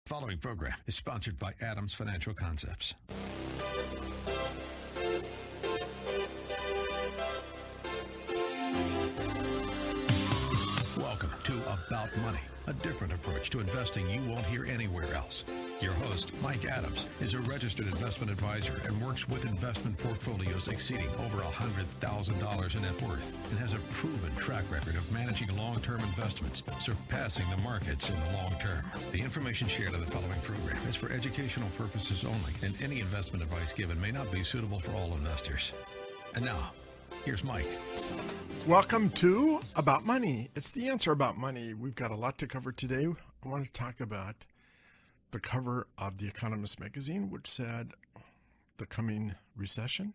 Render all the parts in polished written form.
Following program is sponsored by Adams Financial Concepts. Welcome to About Money, a different approach to investing you won't hear anywhere else. Your host, Mike Adams, is a registered investment advisor and works with investment portfolios exceeding over $100,000 in net worth and has a proven track record of managing long-term investments, surpassing the markets in the long term. The information shared in the following program is for educational purposes only, and any investment advice given may not be suitable for all investors. And now, here's Mike. Welcome to About Money. It's the answer about money. We've got a lot to cover today. I want to talk about the cover of The Economist magazine, which said the coming recession.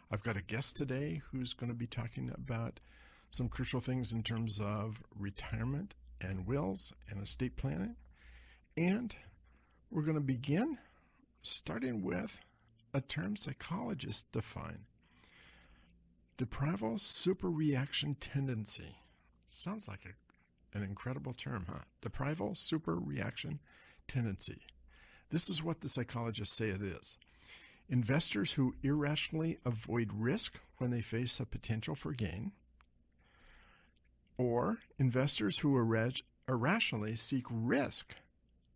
I've got a guest today who's going to be talking about some crucial things in terms of retirement and wills and estate planning. And we're going to begin starting with a term psychologists define. Deprival superreaction tendency. Sounds like an incredible term, huh? Deprival superreaction tendency. This is what the psychologists say it is. Investors who irrationally avoid risk when they face a potential for gain, or investors who irrationally seek risk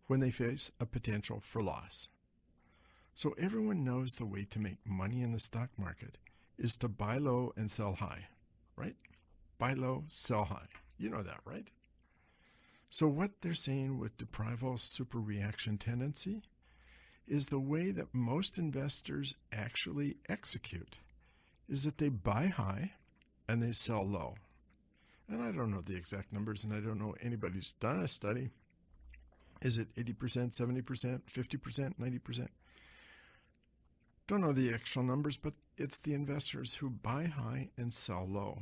when they face a potential for loss. So everyone knows the way to make money in the stock market is to buy low and sell high, right? Buy low, sell high. You know that, right? So what they're saying with deprival superreaction tendency is the way that most investors actually execute is that they buy high and they sell low. And I don't know the exact numbers, and I don't know anybody who's done a study. Is it 80%, 70%, 50%, 90%? Don't know the actual numbers, but it's the investors who buy high and sell low.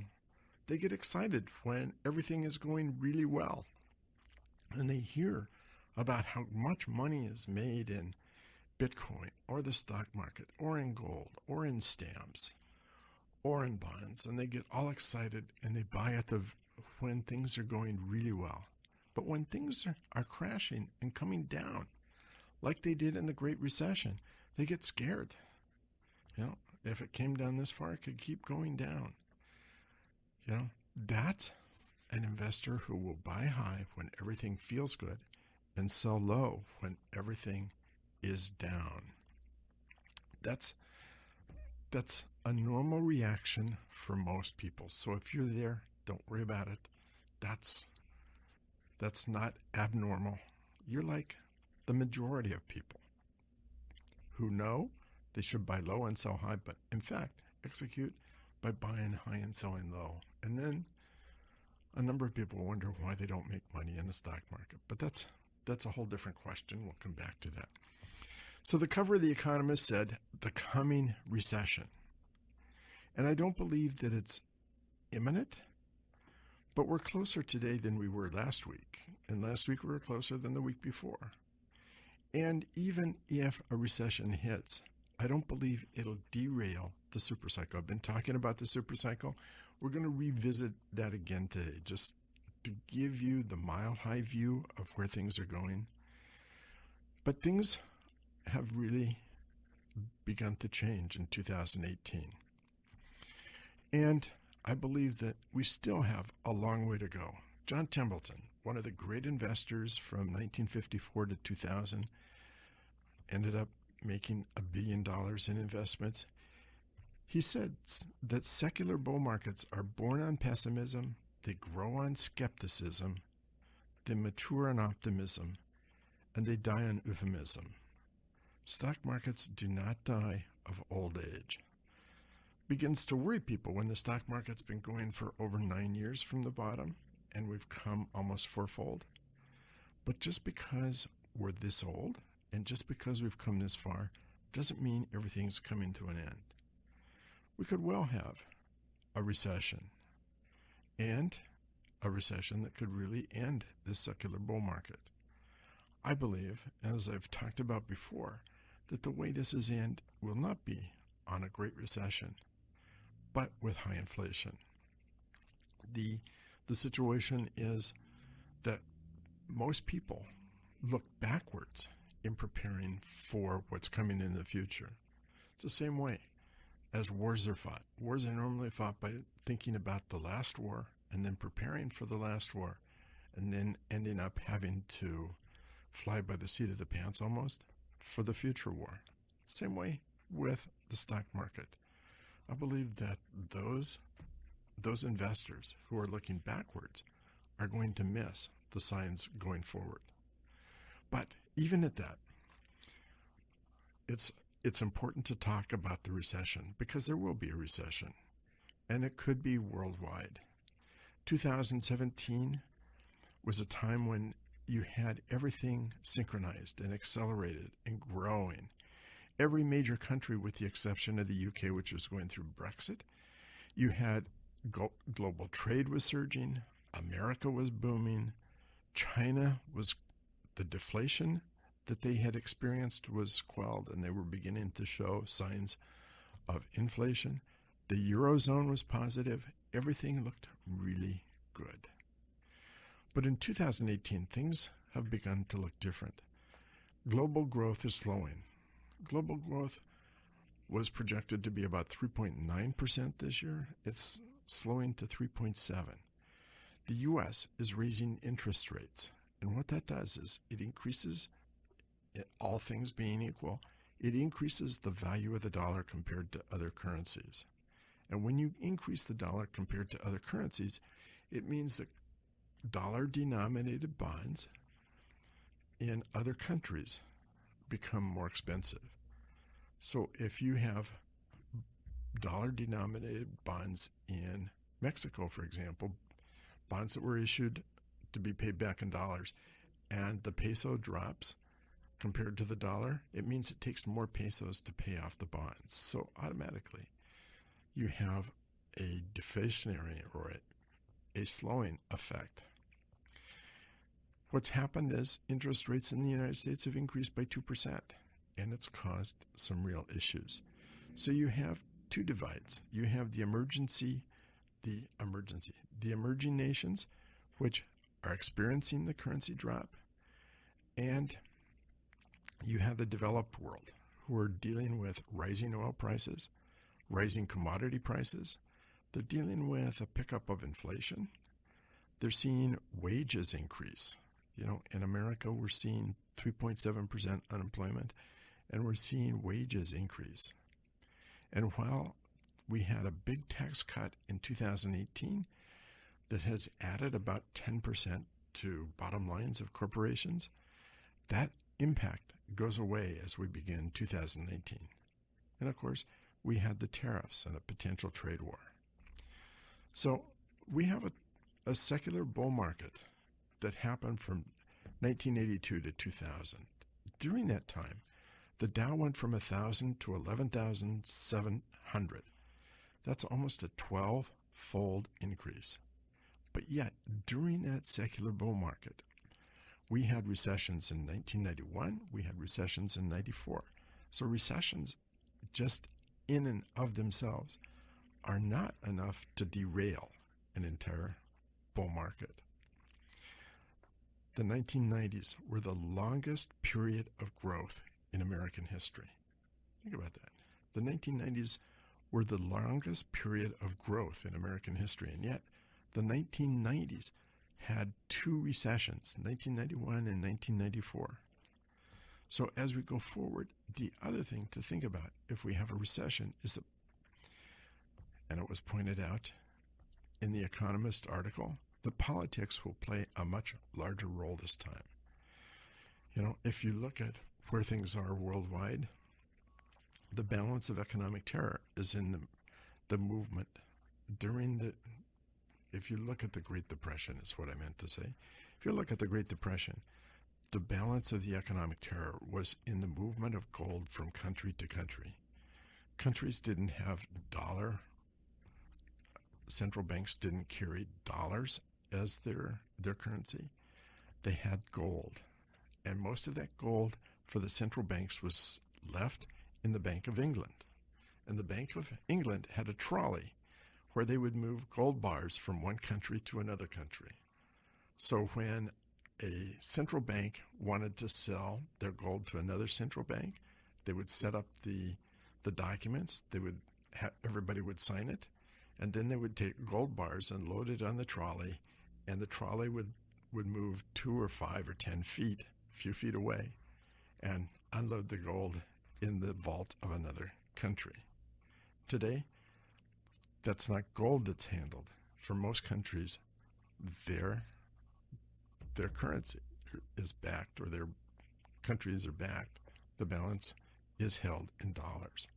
They get excited when everything is going really well. And they hear about how much money is made in Bitcoin or the stock market or in gold or in stamps or in bonds. And they get all excited and they buy when things are going really well. But when things are crashing and coming down, like they did in the Great Recession, they get scared. You know, if it came down this far, it could keep going down. You know, that's an investor who will buy high when everything feels good and sell low when everything is down. That's a normal reaction for most people. So if you're there, don't worry about it. That's not abnormal. You're like the majority of people who know they should buy low and sell high, but in fact, execute by buying high and selling low. And then a number of people wonder why they don't make money in the stock market. But that's a whole different question. We'll come back to that. So the cover of The Economist said, the coming recession. And I don't believe that it's imminent, but we're closer today than we were last week. And last week we were closer than the week before. And even if a recession hits, I don't believe it'll derail the supercycle. I've been talking about the supercycle. We're going to revisit that again today, just to give you the mile-high view of where things are going. But things have really begun to change in 2018. And I believe that we still have a long way to go. John Templeton, one of the great investors from 1954 to 2000, ended up making $1 billion in investments. He said that secular bull markets are born on pessimism, they grow on skepticism, they mature on optimism, and they die on euphemism. Stock markets do not die of old age. Begins to worry people when the stock market's been going for over 9 years from the bottom, and we've come almost fourfold. But just because we're this old, and just because we've come this far, doesn't mean everything's coming to an end. We could well have a recession, and a recession that could really end this secular bull market. I believe, as I've talked about before, that the way this is end will not be on a great recession, but with high inflation. The situation is that most people look backwards in preparing for what's coming in the future. It's the same way as wars are fought. Wars are normally fought by thinking about the last war and then preparing for the last war and then ending up having to fly by the seat of the pants almost for the future war. Same way with the stock market. I believe that those investors who are looking backwards are going to miss the signs going forward. But even at that, it's important to talk about the recession because there will be a recession, and it could be worldwide. 2017 was a time when you had everything synchronized and accelerated and growing. Every major country, with the exception of the UK, which was going through Brexit, you had global trade was surging, America was booming, China was, the deflation that they had experienced was quelled, and they were beginning to show signs of inflation. The Eurozone was positive. Everything looked really good. But in 2018, things have begun to look different. Global growth is slowing. Global growth was projected to be about 3.9% this year. It's slowing to 3.7%. The U.S. is raising interest rates. And what that does is it increases, all things being equal, it increases the value of the dollar compared to other currencies. And when you increase the dollar compared to other currencies, it means that dollar-denominated bonds in other countries become more expensive. So if you have dollar-denominated bonds in Mexico, for example, bonds that were issued to be paid back in dollars, and the peso drops compared to the dollar, it means it takes more pesos to pay off the bonds. So automatically, you have a deflationary or a slowing effect. What's happened is interest rates in the United States have increased by 2%, and it's caused some real issues. So you have two divides. You have the emerging nations, which are experiencing the currency drop, and you have the developed world, who are dealing with rising oil prices, rising commodity prices. They're dealing with a pickup of inflation. They're seeing wages increase. In America, we're seeing 3.7% unemployment, and we're seeing wages increase. And while we had a big tax cut in 2018 that has added about 10% to bottom lines of corporations, that impact goes away as we begin 2019. And of course, we had the tariffs and a potential trade war. So we have a secular bull market that happened from 1982 to 2000. During that time, the Dow went from 1,000 to 11,700. That's almost a 12-fold increase. But yet, during that secular bull market, we had recessions in 1991, we had recessions in 94. So recessions, just in and of themselves, are not enough to derail an entire bull market. The 1990s were the longest period of growth in American history. Think about that. The 1990s were the longest period of growth in American history, and yet the 1990s had two recessions, 1991 and 1994. So as we go forward, the other thing to think about if we have a recession is that, and it was pointed out in the Economist article, that politics will play a much larger role this time. If you look at where things are worldwide, the balance of economic terror is in the movement if you look at the Great Depression, is what I meant to say. If you look at the Great Depression, the balance of the economic terror was in the movement of gold from country to country. Countries didn't have dollar. Central banks didn't carry dollars as their currency. They had gold. And most of that gold for the central banks was left in the Bank of England. And the Bank of England had a trolley where they would move gold bars from one country to another country. So when a central bank wanted to sell their gold to another central bank, they would set up the documents. They would everybody would sign it, and then they would take gold bars and load it on the trolley, and the trolley would move 2 or 5 or 10 feet, a few feet away, and unload the gold in the vault of another country. Today, that's not gold that's handled. For most countries, their currency is backed, or their countries are backed. The balance is held in dollars.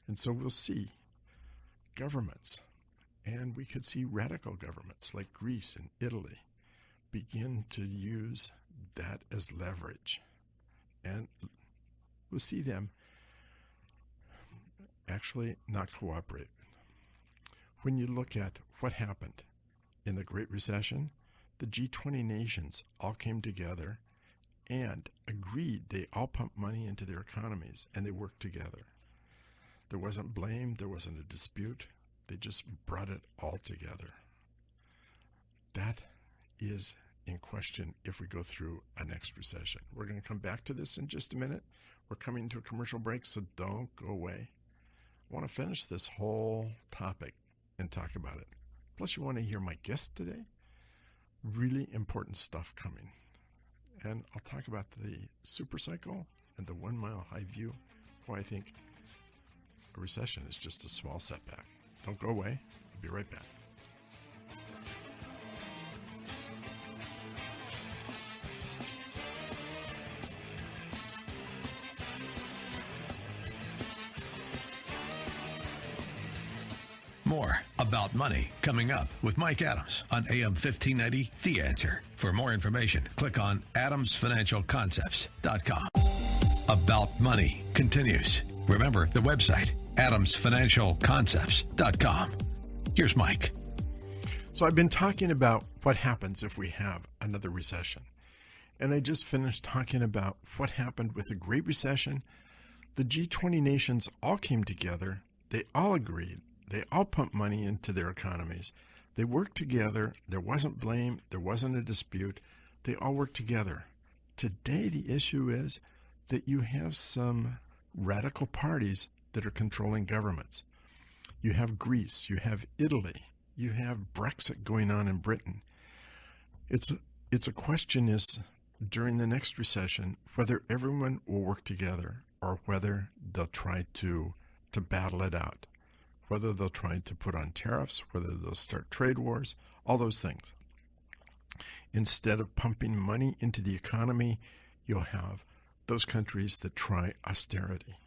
And so we'll see governments, and we could see radical governments like Greece and Italy begin to use that as leverage. And we'll see them actually not cooperate. When you look at what happened in the Great Recession, the G20 nations all came together and agreed. They all pumped money into their economies, and they worked together. There wasn't blame, there wasn't a dispute. They just brought it all together. That is in question if we go through a next recession. We're going to come back to this in just a minute. We're coming to a commercial break, so don't go away. I want to finish this whole topic and talk about it. Plus, you want to hear my guest today? Really important stuff coming. And I'll talk about the super cycle and the 1 mile high view, why I think a recession is just a small setback. Don't go away. I'll be right back. More about money coming up with Mike Adams on AM 1590, The Answer. For more information, click on adamsfinancialconcepts.com. About Money continues. Remember the website, adamsfinancialconcepts.com. Here's Mike. So I've been talking about what happens if we have another recession. And I just finished talking about what happened with the Great Recession. The G20 nations all came together. They all agreed. They all pumped money into their economies. They worked together. There wasn't blame. There wasn't a dispute. They all worked together. Today, the issue is that you have some radical parties that are controlling governments. You have Greece. You have Italy. You have Brexit going on in Britain. It's a question is, during the next recession, whether everyone will work together or whether they'll try to battle it out. Whether they'll try to put on tariffs, whether they'll start trade wars, all those things. Instead of pumping money into the economy, you'll have those countries that try austerity.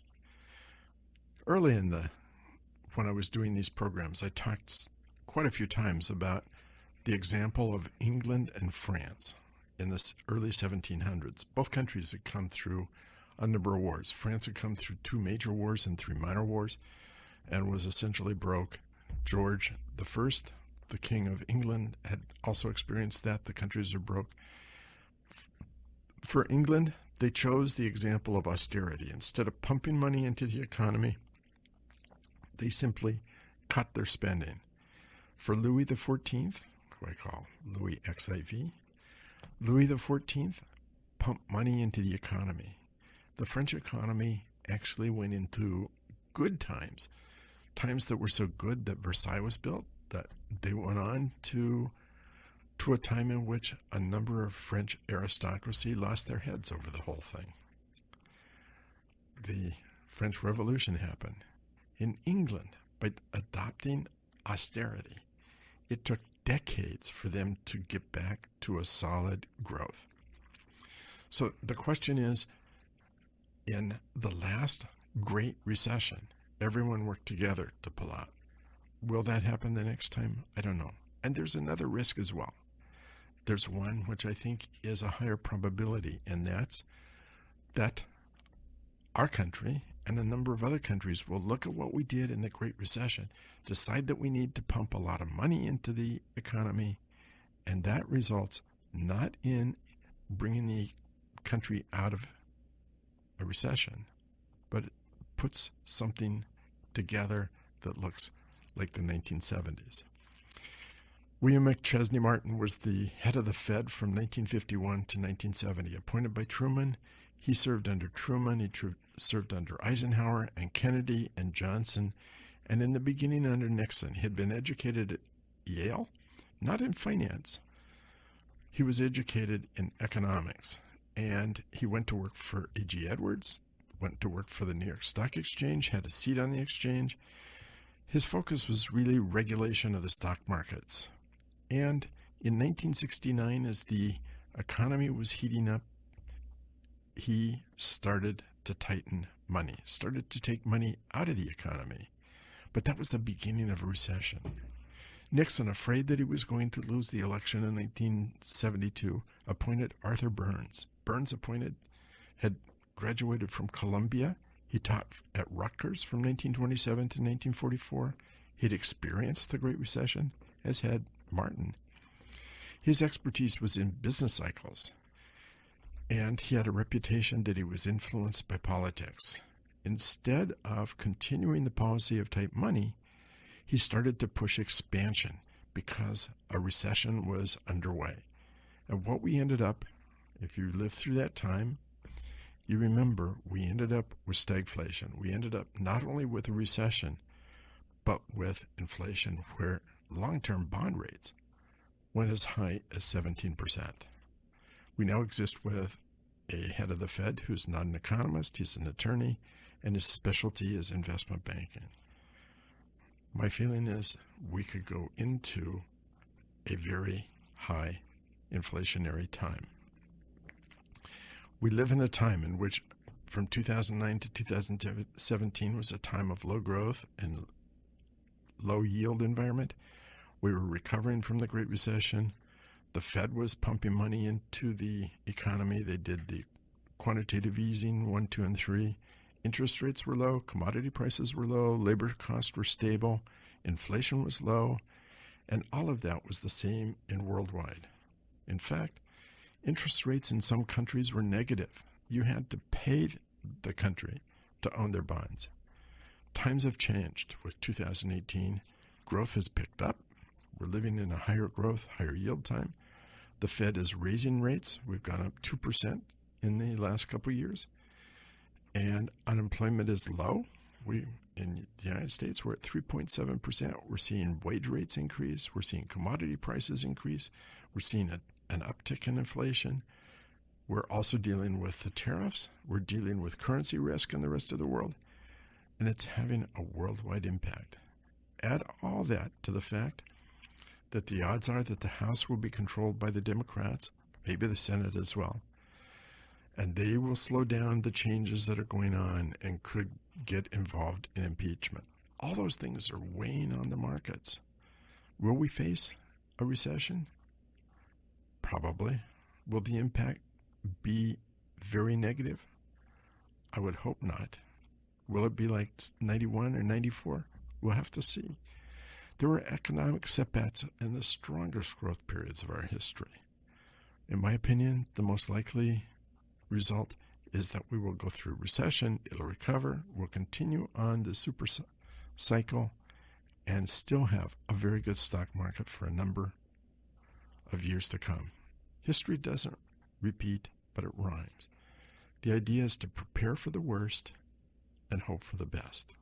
Early when I was doing these programs, I talked quite a few times about the example of England and France in the early 1700s. Both countries had come through a number of wars. France had come through 2 major wars and 3 minor wars, and was essentially broke. George I, the King of England, had also experienced that. The countries are broke. For England, they chose the example of austerity. Instead of pumping money into the economy, they simply cut their spending. For Louis XIV, who I call Louis XIV, Louis XIV pumped money into the economy. The French economy actually went into good times. Times that were so good that Versailles was built, that they went on to a time in which a number of French aristocracy lost their heads over the whole thing. The French Revolution happened. In England, by adopting austerity, it took decades for them to get back to a solid growth. So the question is, in the last Great Recession, everyone worked together to pull out. Will that happen the next time? I don't know. And there's another risk as well. There's one which I think is a higher probability, and that's that our country and a number of other countries will look at what we did in the Great Recession, decide that we need to pump a lot of money into the economy, and that results not in bringing the country out of a recession, but it puts something together that looks like the 1970s. William McChesney Martin was the head of the Fed from 1951 to 1970. Appointed by Truman, he served under Truman, he served under Eisenhower and Kennedy and Johnson, and in the beginning under Nixon. He had been educated at Yale, not in finance. He was educated in economics, and he went to work for A.G. Edwards, went to work for the New York Stock Exchange, had a seat on the exchange. His focus was really regulation of the stock markets. And in 1969, as the economy was heating up, he started to tighten money, started to take money out of the economy. But that was the beginning of a recession. Nixon, afraid that he was going to lose the election in 1972, appointed Arthur Burns. Burns had graduated from Columbia. He taught at Rutgers from 1927 to 1944. He'd experienced the Great Recession, as had Martin. His expertise was in business cycles, and he had a reputation that he was influenced by politics. Instead of continuing the policy of tight money, he started to push expansion because a recession was underway. And what we ended up, if you lived through that time, you remember we ended up with stagflation. We ended up not only with a recession, but with inflation where long-term bond rates went as high as 17%. We now exist with a head of the Fed who's not an economist, he's an attorney, and his specialty is investment banking. My feeling is we could go into a very high inflationary time. We live in a time in which from 2009 to 2017 was a time of low growth and low yield environment. We were recovering from the Great Recession. The Fed was pumping money into the economy. They did the quantitative easing 1, 2, and 3. Interest rates were low, commodity prices were low, labor costs were stable, inflation was low, and all of that was the same in worldwide. In fact, interest rates in some countries were negative. You had to pay the country to own their bonds. Times have changed with 2018. Growth has picked up. We're living in a higher growth, higher yield time. The Fed is raising rates. We've gone up 2% in the last couple of years. And unemployment is low. In the United States, we're at 3.7%. We're seeing wage rates increase. We're seeing commodity prices increase. We're seeing an uptick in inflation. We're also dealing with the tariffs. We're dealing with currency risk in the rest of the world. And it's having a worldwide impact. Add all that to the fact that the odds are that the House will be controlled by the Democrats, maybe the Senate as well. And they will slow down the changes that are going on and could get involved in impeachment. All those things are weighing on the markets. Will we face a recession? Probably. Will the impact be very negative? I would hope not. Will it be like 91 or 94? We'll have to see. There were economic setbacks in the strongest growth periods of our history. In my opinion, the most likely result is that we will go through recession, it'll recover, we'll continue on the super cycle, and still have a very good stock market for a number of years to come. History doesn't repeat, but it rhymes. The idea is to prepare for the worst and hope for the best.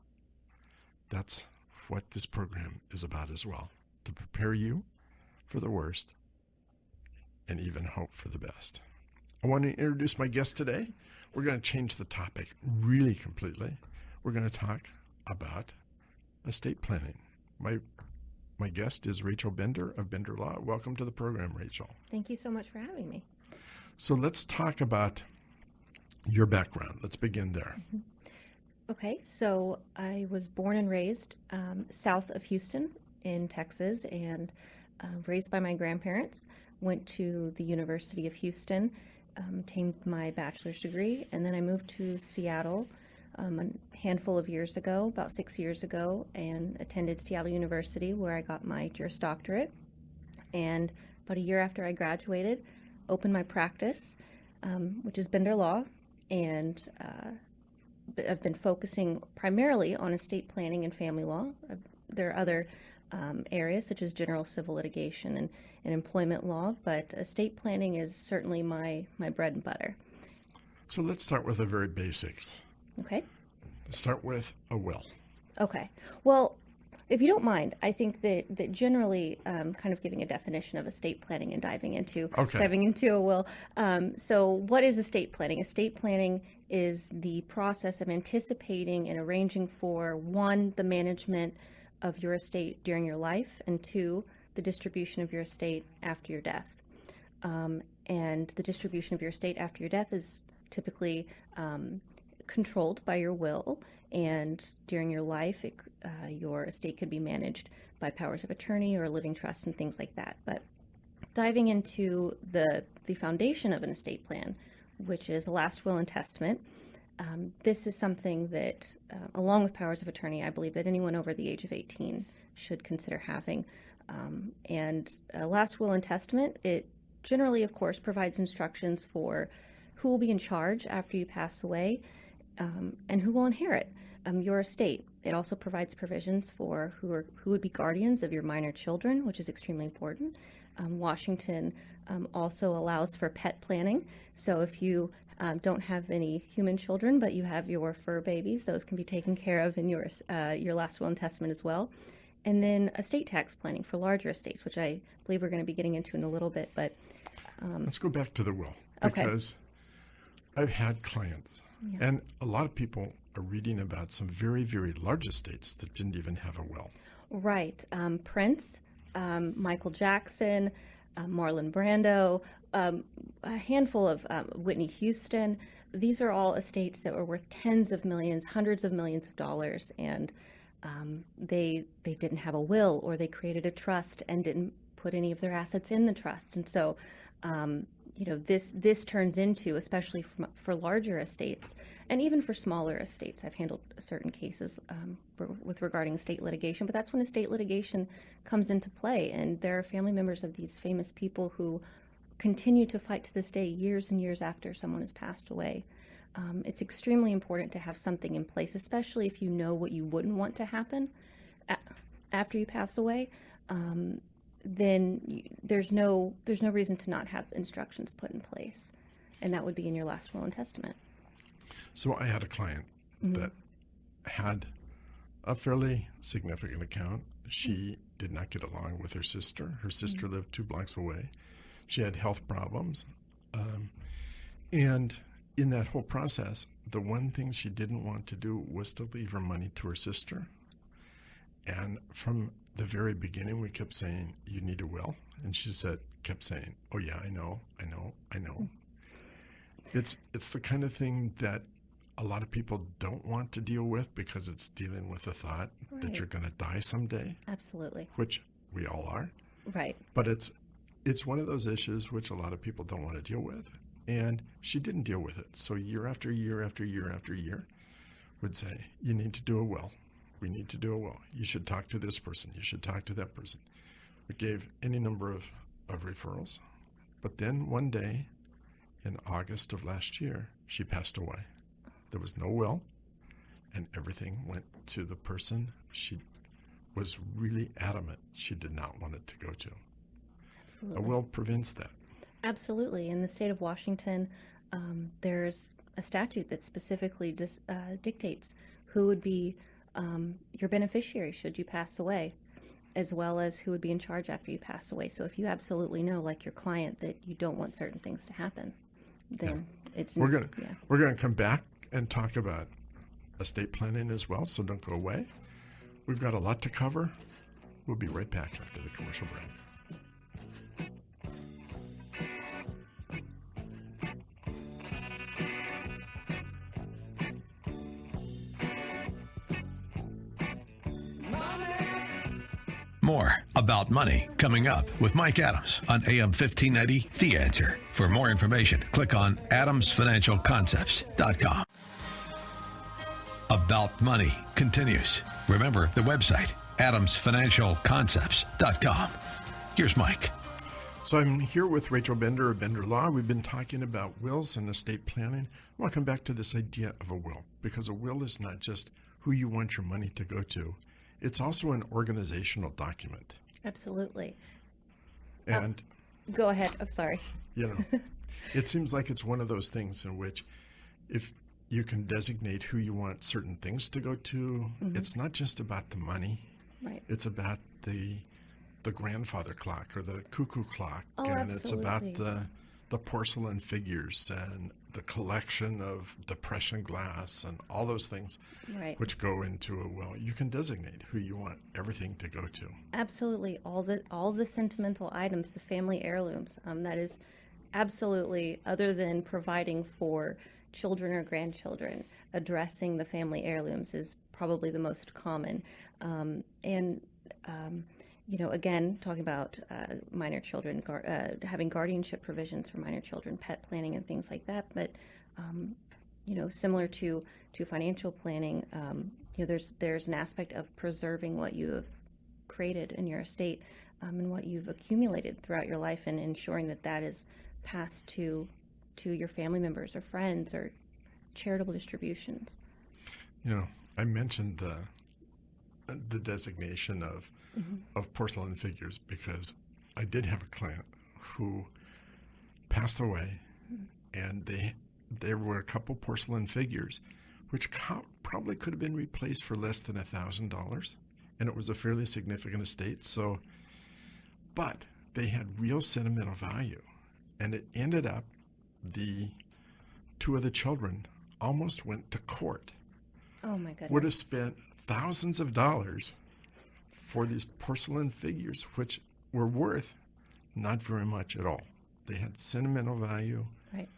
That's what this program is about as well, to prepare you for the worst and even hope for the best. I want to introduce my guest today. We're going to change the topic really completely. We're going to talk about estate planning. My guest is Rachel Bender of Bender Law. Welcome to the program, Rachel. Thank you so much for having me. So let's talk about your background. Let's begin there. Mm-hmm. Okay, so I was born and raised south of Houston in Texas and raised by my grandparents. Went to the University of Houston, obtained my bachelor's degree, and then I moved to Seattle a handful of years ago, about 6 years ago, and attended Seattle University where I got my Juris Doctorate. And about a year after I graduated, opened my practice, which is Bender Law, and I've been focusing primarily on estate planning and family law. There are other areas such as general civil litigation and employment law, but estate planning is certainly my bread and butter. So let's start with the very basics. Okay. Start with a will. Okay. Well, if you don't mind, I think that generally kind of giving a definition of estate planning and diving into a will. So what is estate planning? Estate planning is the process of anticipating and arranging for, one, the management of your estate during your life, and two, the distribution of your estate after your death. And the distribution of your estate after your death is typically controlled by your will, and during your life, your estate could be managed by powers of attorney or living trusts and things like that. But diving into the foundation of an estate plan, which is a last will and testament, this is something that, along with powers of attorney, I believe that anyone over the age of 18 should consider having. And a last will and testament, it generally, of course, provides instructions for who will be in charge after you pass away, and who will inherit your estate. It also provides provisions for who would be guardians of your minor children, which is extremely important. Washington also allows for pet planning. So if you don't have any human children, but you have your fur babies, those can be taken care of in your last will and testament as well. And then estate tax planning for larger estates, which I believe we're going to be getting into in a little bit. But let's go back to the will, Okay. because I've had clients, and a lot of people are reading about some very, very large estates that didn't even have a will. Right. Prince, Michael Jackson, Marlon Brando, a handful of Whitney Houston. These are all estates that were worth tens of millions, hundreds of millions of dollars, and they didn't have a will, or they created a trust and didn't put any of their assets in the trust. And so, this turns into, especially for larger estates, and even for smaller estates. I've handled certain cases with regarding estate litigation, but that's when estate litigation comes into play. And there are family members of these famous people who continue to fight to this day, years and years after someone has passed away. It's extremely important to have something in place, especially if you know what you wouldn't want to happen after you pass away. Then there's no reason to not have instructions put in place, and that would be in your last will and testament. So I had a client that had a fairly significant account. She did not get along with her sister. Her sister lived 2 blocks away. She had health problems. And in that whole process, the one thing she didn't want to do was to leave her money to her sister. And from the very beginning, we kept saying, you need a will. And she kept saying, oh yeah, I know. It's the kind of thing that a lot of people don't want to deal with, because it's dealing with the thought that you're going to die someday. Absolutely. Which we all are. Right. But it's one of those issues which a lot of people don't want to deal with. And she didn't deal with it. So year after year after year after year would say, you need to do a will. We need to do a will. You should talk to this person. You should talk to that person. We gave any number of referrals. But then one day in August of last year, she passed away. There was no will, and everything went to the person she was really adamant she did not want it to go to. Absolutely. A will prevents that. Absolutely. In the state of Washington, there's a statute that specifically dictates who would be your beneficiary should you pass away, as well as who would be in charge after you pass away. So if you absolutely know, like your client, that you don't want certain things to happen, then we're gonna come back and talk about estate planning as well, so don't go away. We've got a lot to cover. We'll be right back after the commercial break. More about money coming up with Mike Adams on AM 1590, The Answer. For more information, click on adamsfinancialconcepts.com. About Money continues. Remember the website, adamsfinancialconcepts.com. Here's Mike. So I'm here with Rachel Bender of Bender Law. We've been talking about wills and estate planning. I want to come back to this idea of a will, because a will is not just who you want your money to go to. It's also an organizational document. Absolutely. And, Go ahead. I'm sorry. it seems like it's one of those things in which if you can designate who you want certain things to go to, it's not just about the money. Right. It's about the grandfather clock or the cuckoo clock. Oh, and it's about absolutely. the porcelain figures and the collection of depression glass and all those things Right. which go into a will. You can designate who you want everything to go to. Absolutely. All the sentimental items, the family heirlooms. That is absolutely, other than providing for children or grandchildren, addressing the family heirlooms is probably the most common. Again, talking about minor children, having guardianship provisions for minor children, pet planning, and things like that. But similar to financial planning, there's an aspect of preserving what you have created in your estate and what you've accumulated throughout your life, and ensuring that is passed to your family members or friends or charitable distributions. I mentioned the designation of porcelain figures because I did have a client who passed away, and there were a couple porcelain figures which probably could have been replaced for less than $1,000, and it was a fairly significant estate. But they had real sentimental value, and it ended up the two of the children almost went to court. Oh my goodness! Would have spent thousands of dollars for these porcelain figures, which were worth not very much at all. They had sentimental value. Right.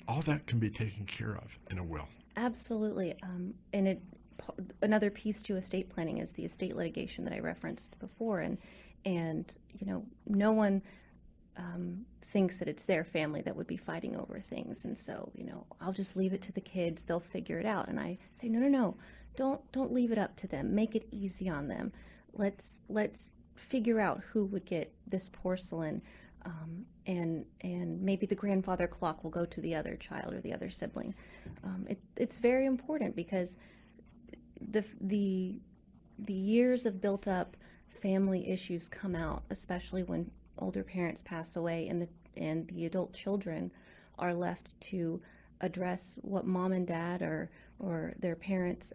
All that can be taken care of in a will. Absolutely. Another piece to estate planning is the estate litigation that I referenced before, and no one thinks that it's their family that would be fighting over things, and so I'll just leave it to the kids; they'll figure it out. And I say, no, don't leave it up to them. Make it easy on them. Let's figure out who would get this porcelain, and maybe the grandfather clock will go to the other child or the other sibling. It's very important because the years of built up family issues come out, especially when older parents pass away, and the adult children are left to address what mom and dad or their parents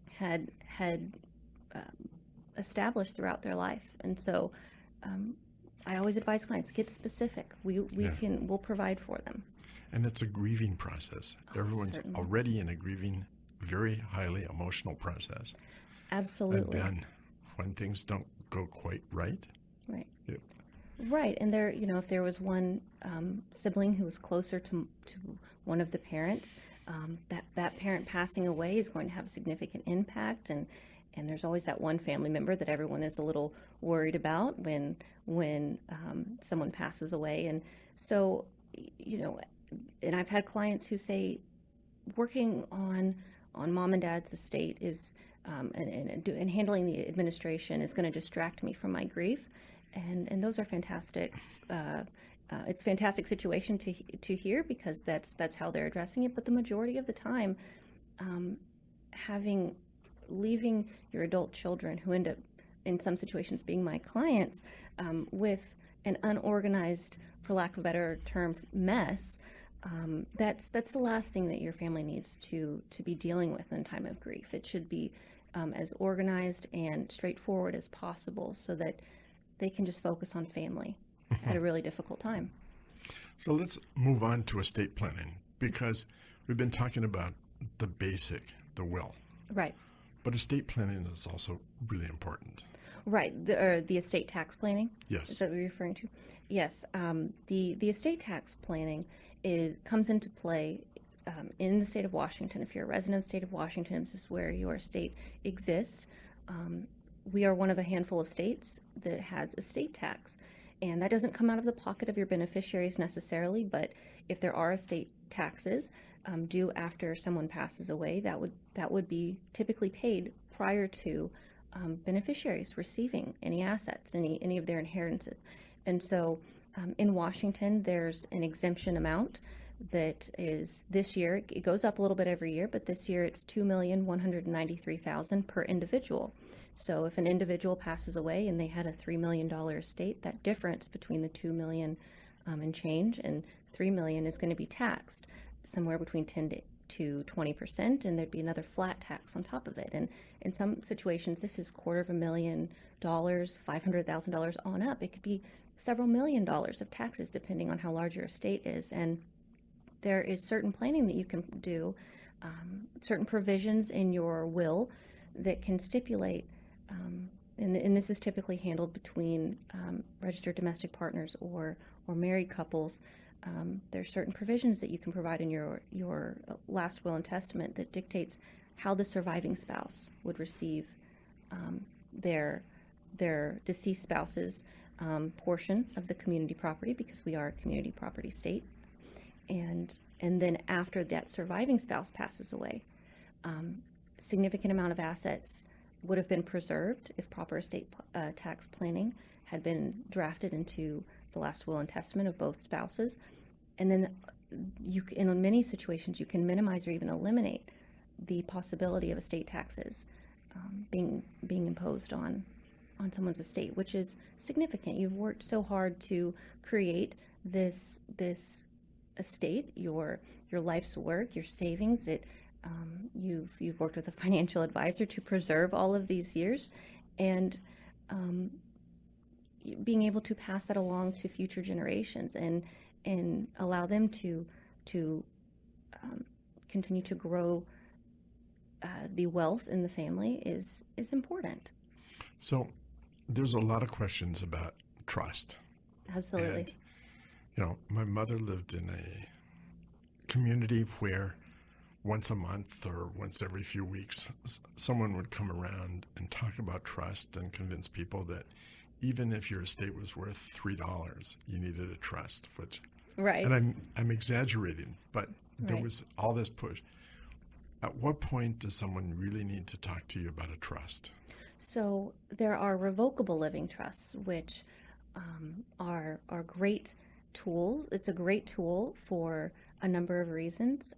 had established throughout their life. And so I always advise clients, get specific. We'll provide for them. And it's a grieving process. Everyone's certainly. already in a grieving, very highly emotional process. Absolutely. And then when things don't go quite right, Right. it, Right, and there, if there was one sibling who was closer to one of the parents, that parent passing away is going to have a significant impact, and there's always that one family member that everyone is a little worried about when someone passes away, and so and I've had clients who say working on mom and dad's estate is and handling the administration is going to distract me from my grief. And those are fantastic. It's a fantastic situation to hear because that's how they're addressing it. But the majority of the time, leaving your adult children who end up in some situations being my clients with an unorganized, for lack of a better term, mess. That's the last thing that your family needs to be dealing with in time of grief. It should be as organized and straightforward as possible so that they can just focus on family at a really difficult time. So let's move on to estate planning because we've been talking about the basic, the will. Right. But estate planning is also really important. Right. The estate tax planning? Yes. Is that what you're referring to? Yes. The estate tax planning comes into play in the state of Washington. If you're a resident of the state of Washington, this is where your estate exists. We are one of a handful of states that has estate tax, and that doesn't come out of the pocket of your beneficiaries necessarily, but if there are estate taxes due after someone passes away, that would be typically paid prior to beneficiaries receiving any assets, any of their inheritances. And so in Washington, there's an exemption amount that is this year, it goes up a little bit every year, but this year it's $2,193,000 per individual. So if an individual passes away and they had a $3 million estate, that difference between the $2 million and change and $3 million is going to be taxed somewhere between 10 to 20%, and there'd be another flat tax on top of it. And in some situations, this is $250,000, $500,000 on up. It could be several $1 million of taxes depending on how large your estate is. And there is certain planning that you can do, certain provisions in your will that can stipulate, and this is typically handled between registered domestic partners or married couples. There are certain provisions that you can provide in your last will and testament that dictates how the surviving spouse would receive their deceased spouse's portion of the community property, because we are a community property state. And then after that surviving spouse passes away, significant amount of assets would have been preserved if proper estate tax planning had been drafted into the last will and testament of both spouses. And then in many situations, you can minimize or even eliminate the possibility of estate taxes being imposed on someone's estate, which is significant. You've worked so hard to create this estate, your life's work, your savings. You've worked with a financial advisor to preserve all of these years, and being able to pass that along to future generations and allow them to continue to grow the wealth in the family is important. So there's a lot of questions about trust. Absolutely. And, my mother lived in a community where once a month or once every few weeks, someone would come around and talk about trust and convince people that even if your estate was worth $3, you needed a trust. Right. And I'm exaggerating, but there Right. was all this push. At what point does someone really need to talk to you about a trust? So there are revocable living trusts, which are great tools. It's a great tool for a number of reasons.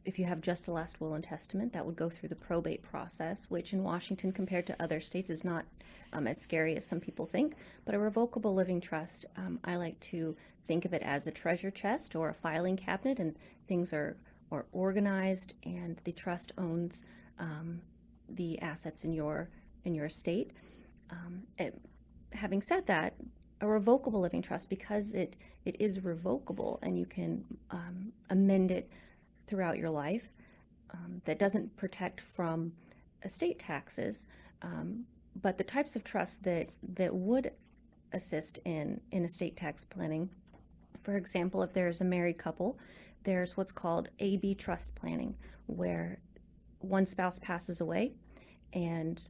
If you have just a last will and testament, that would go through the probate process, which in Washington, compared to other states, is not as scary as some people think. But a revocable living trust, I like to think of it as a treasure chest or a filing cabinet, and things are organized, and the trust owns the assets in your estate. Having said that, a revocable living trust, because it is revocable and you can amend it throughout your life, that doesn't protect from estate taxes, but the types of trusts that would assist in estate tax planning, for example, if there's a married couple, there's what's called A/B trust planning, where one spouse passes away and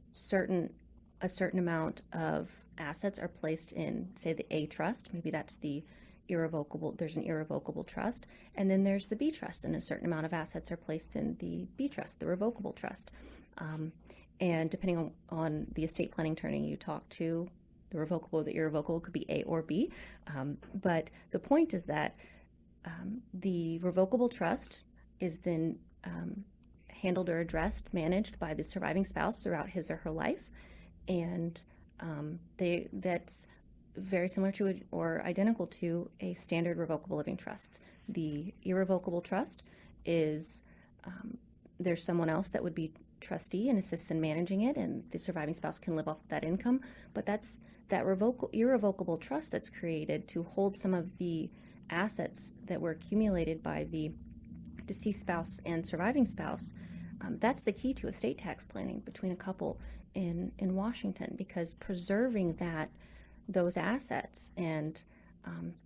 a certain amount of assets are placed in, say, the A trust. Maybe that's there's an irrevocable trust. And then there's the B trust, and a certain amount of assets are placed in the B trust, the revocable trust. And depending on the estate planning attorney you talk to, the revocable or the irrevocable could be A or B. But the point is that the revocable trust is then handled or managed by the surviving spouse throughout his or her life. And that's very similar to or identical to a standard revocable living trust. The irrevocable trust is there's someone else that would be trustee and assists in managing it, and the surviving spouse can live off that income. But that's that irrevocable trust that's created to hold some of the assets that were accumulated by the deceased spouse and surviving spouse. That's the key to estate tax planning between a couple in Washington, because preserving those assets and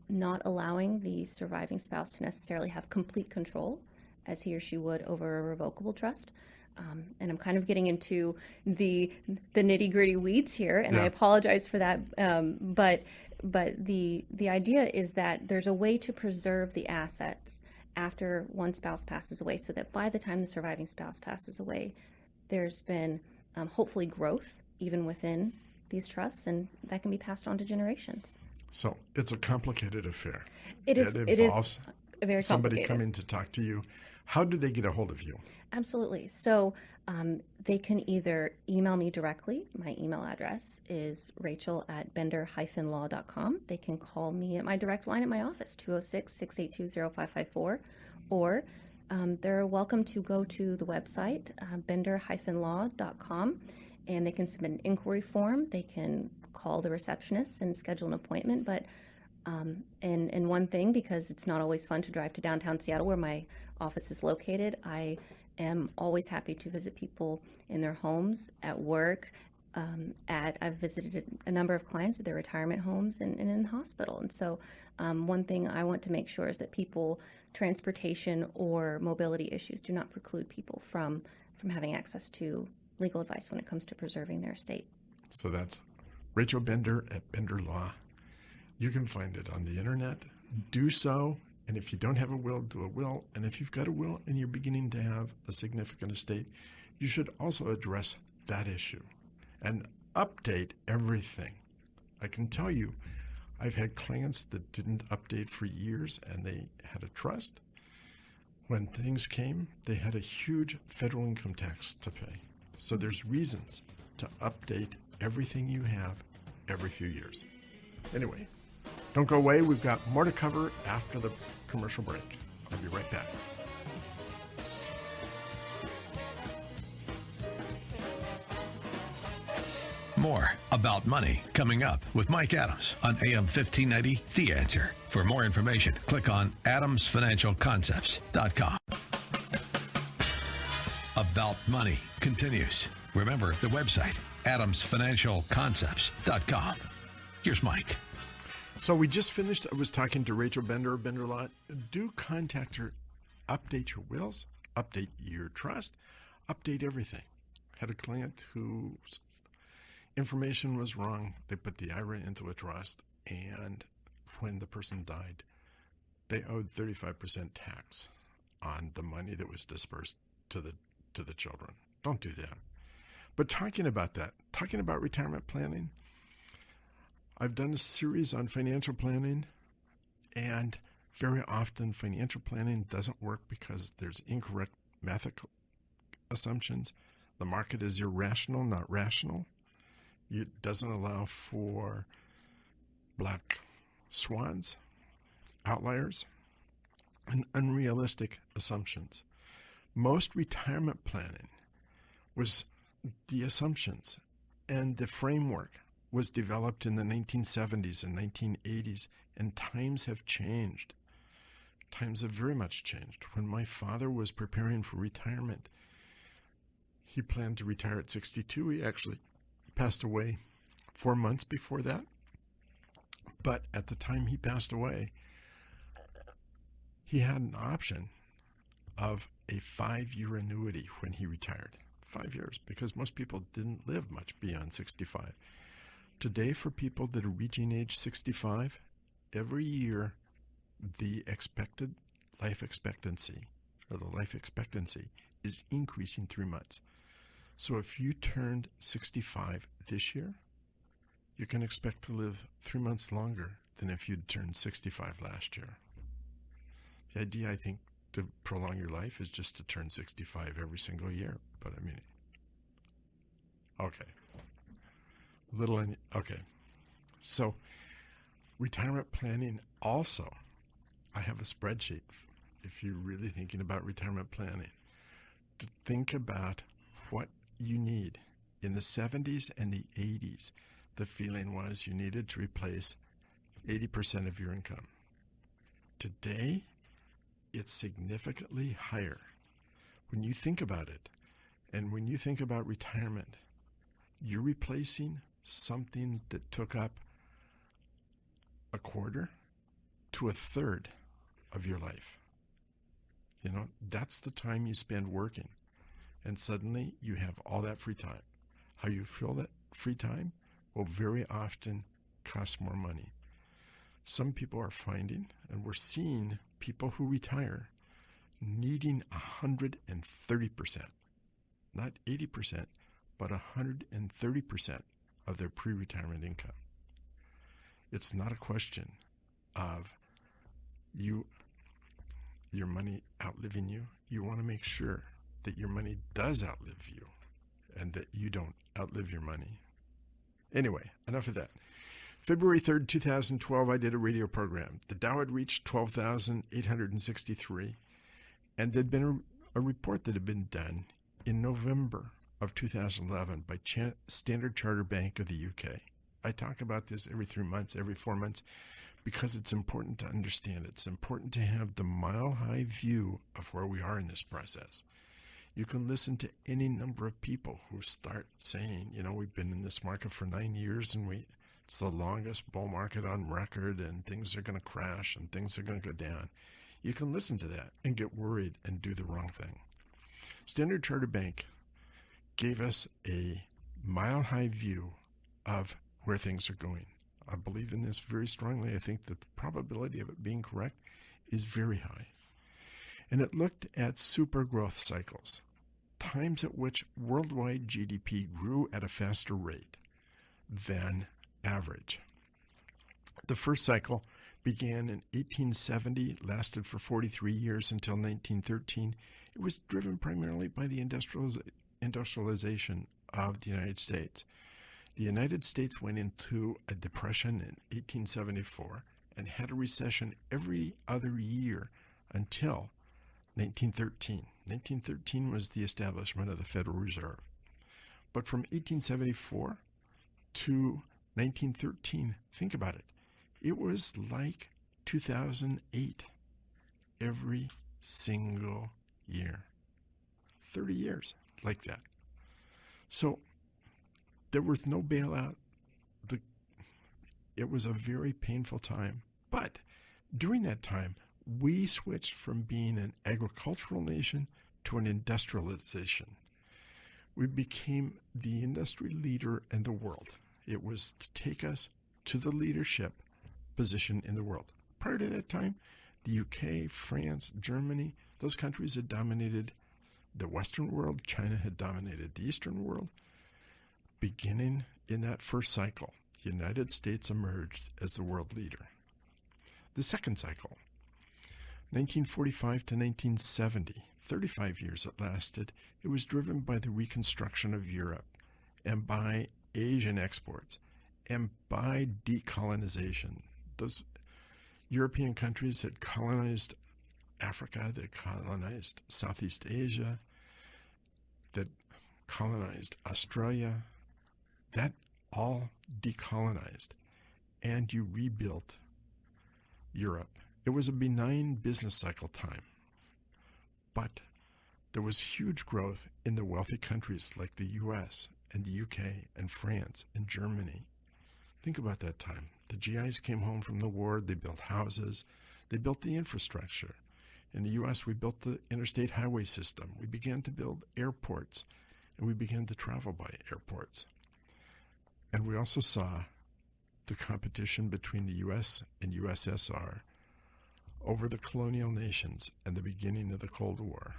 not allowing the surviving spouse to necessarily have complete control as he or she would over a revocable trust. And I'm kind of getting into the nitty-gritty weeds here, and I apologize for that. But the idea is that there's a way to preserve the assets after one spouse passes away, so that by the time the surviving spouse passes away, there's been hopefully growth even within these trusts, and that can be passed on to generations. So it's a complicated affair. It is very somebody complicated. coming to talk to you, how do they get a hold of you? Absolutely. So they can either email me directly. My email address is rachel@bender-law.com. They can call me at my direct line at my office, 206-682-0554, or they're welcome to go to the website, bender-law.com, and they can submit an inquiry form. They can call the receptionist and schedule an appointment. But and one thing, because it's not always fun to drive to downtown Seattle where my office is located, I am always happy to visit people in their homes, at work, I've visited a number of clients at their retirement homes and in the hospital. And so one thing I want to make sure is that transportation or mobility issues do not preclude people from having access to legal advice when it comes to preserving their estate. So that's Rachel Bender at Bender Law. You can find it on the internet. Do so. And if you don't have a will, do a will. And if you've got a will and you're beginning to have a significant estate, you should also address that issue and update everything. I can tell you, I've had clients that didn't update for years and they had a trust. When things came, they had a huge federal income tax to pay. So there's reasons to update everything you have every few years. Anyway, don't go away. We've got more to cover after the commercial break. I'll be right back. More about money coming up with Mike Adams on AM 1590, The Answer. For more information, click on adamsfinancialconcepts.com. About Money continues. Remember the website, adamsfinancialconcepts.com. Here's Mike. So we just finished. I was talking to Rachel Bender of Bender Law. Do contact her. Update your wills. Update your trust. Update everything. Had a client whose information was wrong. They put the IRA into a trust, and when the person died, they owed 35% tax on the money that was dispersed to the children. Don't do that. But talking about retirement planning, I've done a series on financial planning, and very often financial planning doesn't work because there's incorrect math assumptions. The market is irrational, not rational. It doesn't allow for black swans, outliers, and unrealistic assumptions. Most retirement planning was the assumptions, and the framework was developed in the 1970s and 1980s, and times have changed. Times have very much changed. When my father was preparing for retirement, he planned to retire at 62. He actually passed away 4 months before that. But at the time he passed away, he had an option of a 5-year annuity when he retired. 5 years, because most people didn't live much beyond 65. Today, for people that are reaching age 65, every year the expected life expectancy, or the life expectancy, is increasing 3 months. So if you turned 65 this year, you can expect to live 3 months longer than if you'd turned 65 last year. The idea, I think, to prolong your life is just to turn 65 every single year. But I mean, okay. So retirement planning also, I have a spreadsheet if you're really thinking about retirement planning, to think about what you need. In the 70s and the 80s, the feeling was you needed to replace 80% of your income. Today, it's significantly higher. When you think about it, and when you think about retirement, you're replacing something that took up a quarter to a third of your life. You know, that's the time you spend working. And suddenly you have all that free time. How you fill that free time will very often cost more money. Some people are finding, and we're seeing people who retire needing 130%, not 80%, but 130% of their pre-retirement income. It's not a question of you your money outliving you. You want to make sure that your money does outlive you and that you don't outlive your money. Anyway, enough of that. February 3rd, 2012, I did a radio program. The Dow had reached 12,863, and there'd been a report that had been done in November of 2011 by Standard Chartered Bank of the UK. I talk about this every 3 months, every 4 months, because it's important to understand. It's important to have the mile-high view of where we are in this process. You can listen to any number of people who start saying, we've been in this market for 9 years and it's the longest bull market on record and things are going to crash and things are going to go down. You can listen to that and get worried and do the wrong thing. Standard Chartered Bank gave us a mile-high view of where things are going. I believe in this very strongly. I think that the probability of it being correct is very high. And it looked at super growth cycles, times at which worldwide GDP grew at a faster rate than average. The first cycle began in 1870, lasted for 43 years until 1913. It was driven primarily by the industrialization of the United States. The United States went into a depression in 1874 and had a recession every other year until 1913. 1913 was the establishment of the Federal Reserve. But from 1874 to 1913, think about it. It was like 2008 every single year. 30 years like that. So there was no bailout. It was a very painful time. But during that time, we switched from being an agricultural nation to an industrialization. We became the industry leader in the world. It was to take us to the leadership position in the world. Prior to that time, the UK, France, Germany, those countries had dominated the Western world. China had dominated the Eastern world. Beginning in that first cycle, the United States emerged as the world leader. The second cycle, 1945 to 1970, 35 years it lasted. It was driven by the reconstruction of Europe and by Asian exports and by decolonization. Those European countries had colonized Africa, that colonized Southeast Asia, that colonized Australia. That all decolonized, and you rebuilt Europe. It was a benign business cycle time, but there was huge growth in the wealthy countries like the US and the UK and France and Germany. Think about that time. The GIs came home from the war. They built houses. They built the infrastructure. In the US, we built the interstate highway system. We began to build airports, and we began to travel by airports. And we also saw the competition between the U.S. and USSR over the colonial nations and the beginning of the Cold War.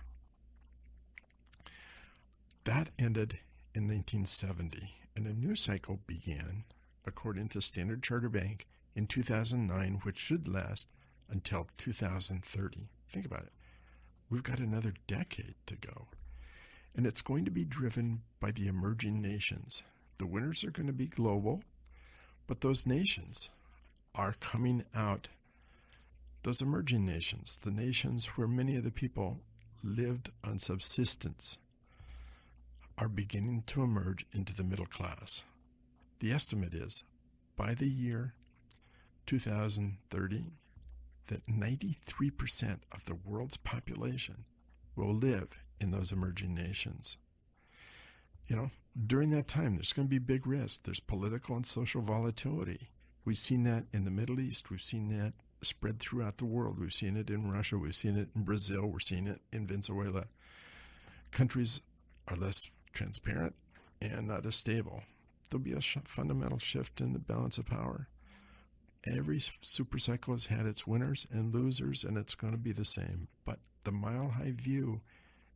That ended in 1970, and a new cycle began, according to Standard Chartered Bank, in 2009, which should last until 2030. Think about it. We've got another decade to go, and it's going to be driven by the emerging nations. The winners are going to be global, but those nations are coming out. Those emerging nations, the nations where many of the people lived on subsistence, are beginning to emerge into the middle class. The estimate is, by the year 2030, that 93% of the world's population will live in those emerging nations. During that time, there's going to be big risks. There's political and social volatility. We've seen that in the Middle East. We've seen that spread throughout the world. We've seen it in Russia. We've seen it in Brazil. We're seeing it in Venezuela. Countries are less transparent and not as stable. There'll be a fundamental shift in the balance of power. Every super cycle has had its winners and losers, and it's going to be the same. But the mile-high view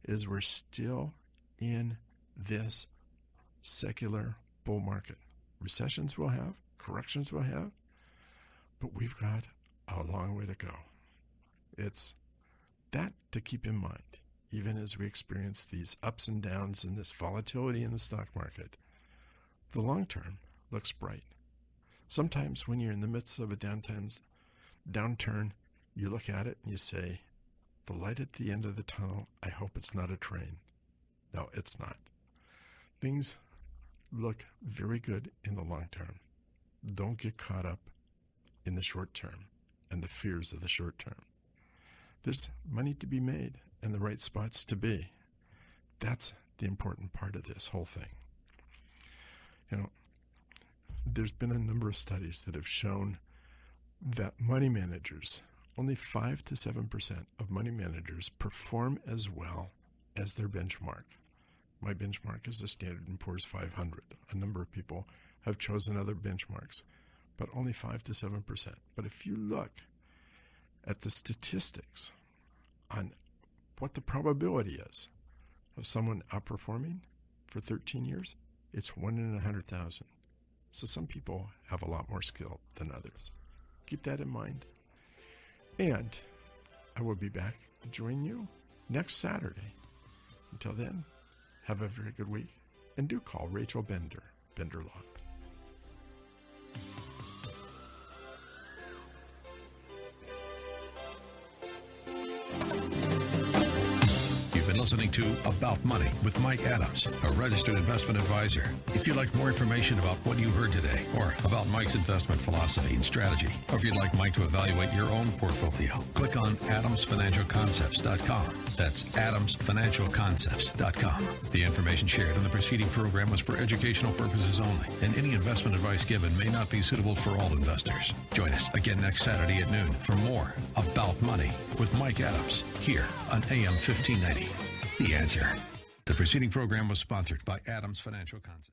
is we're still in this secular bull market. Recessions we'll have, corrections we'll have, but we've got a long way to go. that to keep in mind, even as we experience these ups and downs and this volatility in the stock market. The long term looks bright. Sometimes when you're in the midst of a downturn, you look at it and you say, the light at the end of the tunnel, I hope it's not a train. No, it's not. Things look very good in the long term. Don't get caught up in the short term and the fears of the short term. There's money to be made and the right spots to be. That's the important part of this whole thing. You know, there's been a number of studies that have shown that money managers, only 5 to 7% of money managers perform as well as their benchmark. My benchmark is the Standard & Poor's 500. A number of people have chosen other benchmarks, but only 5 to 7%. But if you look at the statistics on what the probability is of someone outperforming for 13 years, it's 1 in 100,000. So some people have a lot more skill than others. Keep that in mind. And I will be back to join you next Saturday. Until then, have a very good week. And do call Rachel Bender, Bender Law. Listening to About Money with Mike Adams, a registered investment advisor. If you'd like more information about what you heard today, or about Mike's investment philosophy and strategy, or if you'd like Mike to evaluate your own portfolio, click on adamsfinancialconcepts.com. That's adamsfinancialconcepts.com. The information shared on the preceding program was for educational purposes only, and any investment advice given may not be suitable for all investors. Join us again next Saturday at noon for more About Money with Mike Adams here on AM 1590. The Answer. The preceding program was sponsored by Adams Financial Concepts.